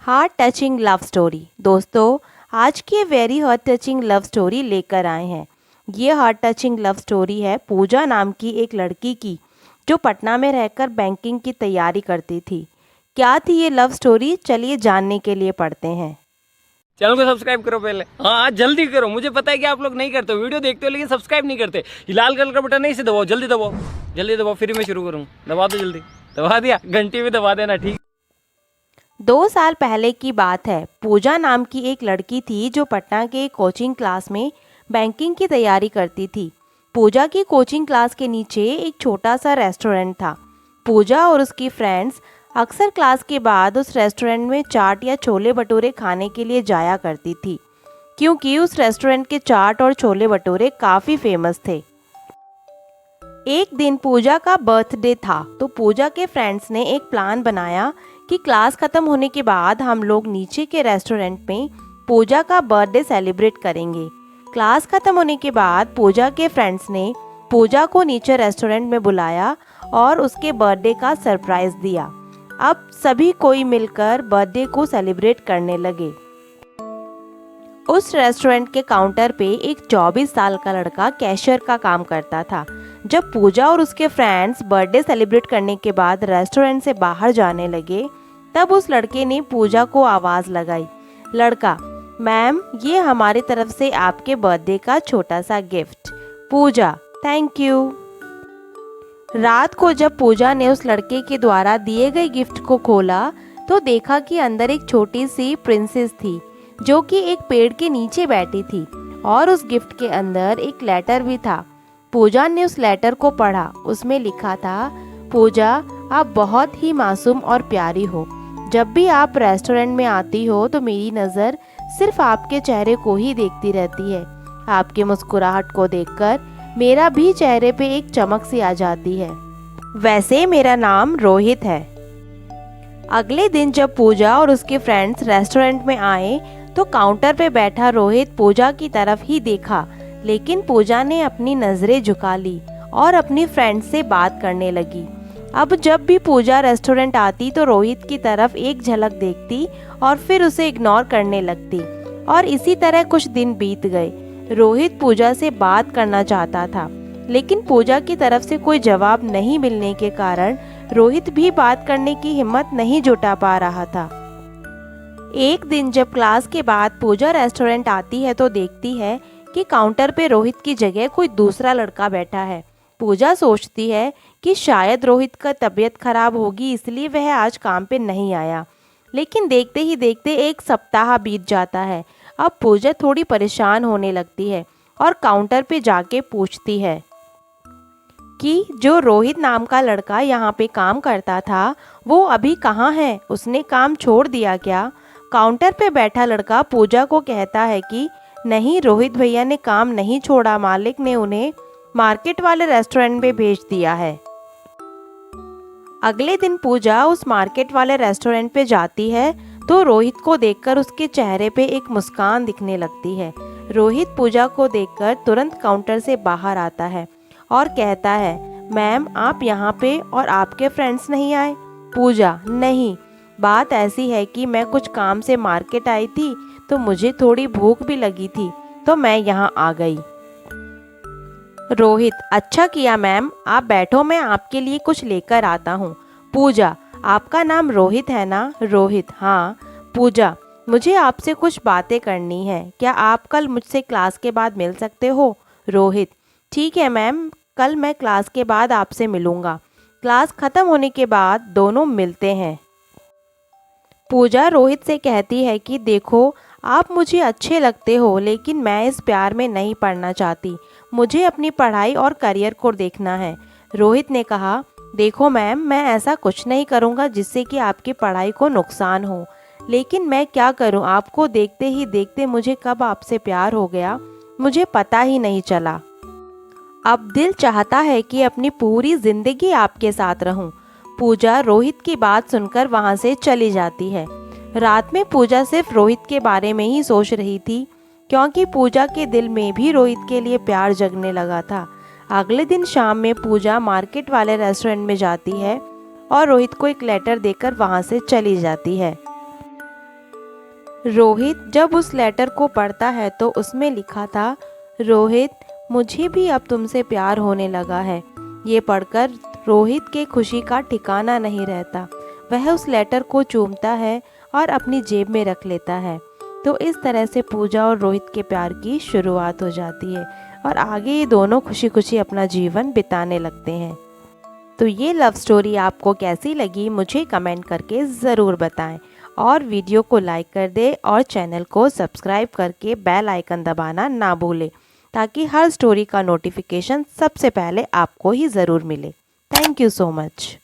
Heart touching love story. दोस्तों, आज की very heart touching love story लेकर आए हैं। ये हार्ट टचिंग लव स्टोरी है पूजा नाम की एक लड़की की, जो पटना में रहकर बैंकिंग की तैयारी करती थी। क्या थी ये लव स्टोरी, चलिए जानने के लिए पढ़ते हैं। चैनल को सब्सक्राइब करो पहले। हाँ जल्दी करो, मुझे पता है कि आप लोग नहीं करते हो, वीडियो देखते हो लेकिन सब्सक्राइब नहीं करते। ये लाल कलर का बटन नहीं से दबाओ, जल्दी दबाओ, जल्दी दबाओ, फिर मैं शुरू करूँ। दबा दो जल्दी, दबा दिया, घंटी भी दबा देना, ठीक। 2 साल पहले की बात है। पूजा नाम की एक लड़की थी जो पटना के एक कोचिंग क्लास में बैंकिंग की तैयारी करती थी। पूजा की कोचिंग क्लास के नीचे एक छोटा सा रेस्टोरेंट था। पूजा और उसकी फ्रेंड्स अक्सर क्लास के बाद उस रेस्टोरेंट में चाट या छोले भटूरे खाने के लिए जाया करती थी, क्योंकि उस रेस्टोरेंट के चाट और छोले भटूरे काफ़ी फेमस थे। एक दिन पूजा का बर्थडे था, तो पूजा के फ्रेंड्स ने एक प्लान बनाया कि क्लास ख़त्म होने के बाद हम लोग नीचे के रेस्टोरेंट में पूजा का बर्थडे सेलिब्रेट करेंगे। क्लास ख़त्म होने के बाद पूजा के फ्रेंड्स ने पूजा को नीचे रेस्टोरेंट में बुलाया और उसके बर्थडे का सरप्राइज़ दिया। अब सभी कोई मिलकर बर्थडे को सेलिब्रेट करने लगे। उस रेस्टोरेंट के काउंटर पे एक 24 साल का लड़का कैशियर का काम करता था। जब पूजा और उसके फ्रेंड्स बर्थडे सेलिब्रेट करने के बाद रेस्टोरेंट से बाहर जाने लगे, तब उस लड़के ने पूजा को आवाज़ लगाई। लड़का: मैम, ये हमारी तरफ से आपके बर्थडे का छोटा सा गिफ्ट। Puja: thank you. रात को जब पूजा ने उस लड़के के द्वारा दिए गए गिफ्ट को खोला, तो देखा कि अंदर एक छोटी सी प्रिंसेस थी, जो कि एक पेड़ के नीचे बैठी थी, और उस गिफ्ट के अंदर एक लेटर भी था। पूजा ने उस लेटर को पढ़ा। उसमें लिखा था: पूजा, आप बहुत ही मासूम और प्यारी हो। जब भी आप रेस्टोरेंट में आती हो तो मेरी नज़र सिर्फ आपके चेहरे को ही देखती रहती है। आपके मुस्कुराहट को देखकर मेरा भी चेहरे पे एक चमक सी आ जाती है। वैसे मेरा नाम रोहित है। अगले दिन जब पूजा और उसके फ्रेंड्स रेस्टोरेंट में आए, तो काउंटर पे बैठा रोहित पूजा की तरफ ही देखा, लेकिन पूजा ने अपनी नज़रें झुका ली और अपनी फ्रेंड से बात करने लगी। अब जब भी पूजा रेस्टोरेंट आती तो रोहित की तरफ एक झलक देखती और फिर उसे इग्नोर करने लगती, और इसी तरह कुछ दिन बीत गए। रोहित पूजा से बात करना चाहता था, लेकिन पूजा की तरफ से कोई जवाब नहीं मिलने के कारण रोहित भी बात करने की हिम्मत नहीं जुटा पा रहा था। एक दिन जब क्लास के बाद पूजा रेस्टोरेंट आती है तो देखती है कि काउंटर पे रोहित की जगह कोई दूसरा लड़का बैठा है। पूजा सोचती है कि शायद रोहित का तबीयत खराब होगी, इसलिए वह आज काम पे नहीं आया। लेकिन देखते ही देखते एक सप्ताह बीत जाता है। अब पूजा थोड़ी परेशान होने लगती है और काउंटर पे जाके पूछती है कि जो रोहित नाम का लड़का यहाँ पे काम करता था, वो अभी कहाँ है? उसने काम छोड़ दिया क्या? काउंटर पे बैठा लड़का पूजा को कहता है कि नहीं, रोहित भैया ने काम नहीं छोड़ा, मालिक ने उन्हें मार्केट वाले रेस्टोरेंट में भेज दिया है। अगले दिन पूजा उस मार्केट वाले रेस्टोरेंट पे जाती है, तो रोहित को देखकर उसके चेहरे पे एक मुस्कान दिखने लगती है। रोहित पूजा को देखकर तुरंत काउंटर से बाहर आता है और कहता है: मैम, आप यहाँ पे और आपके फ्रेंड्स नहीं आए? पूजा: नहीं, बात ऐसी है कि मैं कुछ काम से मार्केट आई थी, तो मुझे थोड़ी भूख भी लगी थी, तो मैं यहाँ आ गई। रोहित: अच्छा किया मैम, आप बैठो, मैं आपके लिए कुछ लेकर आता हूँ। पूजा: आपका नाम रोहित है ना? रोहित: हाँ। पूजा: मुझे आपसे कुछ बातें करनी है, क्या आप कल मुझसे क्लास के बाद मिल सकते हो? रोहित: ठीक है मैम, कल मैं क्लास के बाद आपसे मिलूँगा। क्लास ख़त्म होने के बाद दोनों मिलते हैं। पूजा रोहित से कहती है कि देखो, आप मुझे अच्छे लगते हो, लेकिन मैं इस प्यार में नहीं पड़ना चाहती। मुझे अपनी पढ़ाई और करियर को देखना है। रोहित ने कहा: देखो मैम, मैं ऐसा कुछ नहीं करूँगा जिससे कि आपकी पढ़ाई को नुकसान हो, लेकिन मैं क्या करूँ, आपको देखते ही देखते मुझे कब आपसे प्यार हो गया, मुझे पता ही नहीं चला। अब दिल चाहता है कि अपनी पूरी ज़िंदगी आपके साथ रहूं। पूजा रोहित की बात सुनकर वहां से चली जाती है। रात में पूजा सिर्फ रोहित के बारे में ही सोच रही थी, क्योंकि पूजा के दिल में भी रोहित के लिए प्यार जगने लगा था। अगले दिन शाम में पूजा मार्केट वाले रेस्टोरेंट में जाती है और रोहित को एक लेटर देकर वहां से चली जाती है। रोहित जब उस लेटर को पढ़ता है तो उसमें लिखा था, रोहित मुझे भी अब तुमसे प्यार होने लगा है। ये पढ़कर रोहित के खुशी का ठिकाना नहीं रहता। वह उस लेटर को चूमता है और अपनी जेब में रख लेता है। तो इस तरह से पूजा और रोहित के प्यार की शुरुआत हो जाती है और आगे ये दोनों खुशी खुशी अपना जीवन बिताने लगते हैं। तो ये लव स्टोरी आपको कैसी लगी मुझे कमेंट करके ज़रूर बताएं और वीडियो को लाइक कर दें और चैनल को सब्सक्राइब करके बेल आइकन दबाना ना भूलें ताकि हर स्टोरी का नोटिफिकेशन सबसे पहले आपको ही ज़रूर मिले। Thank you so much.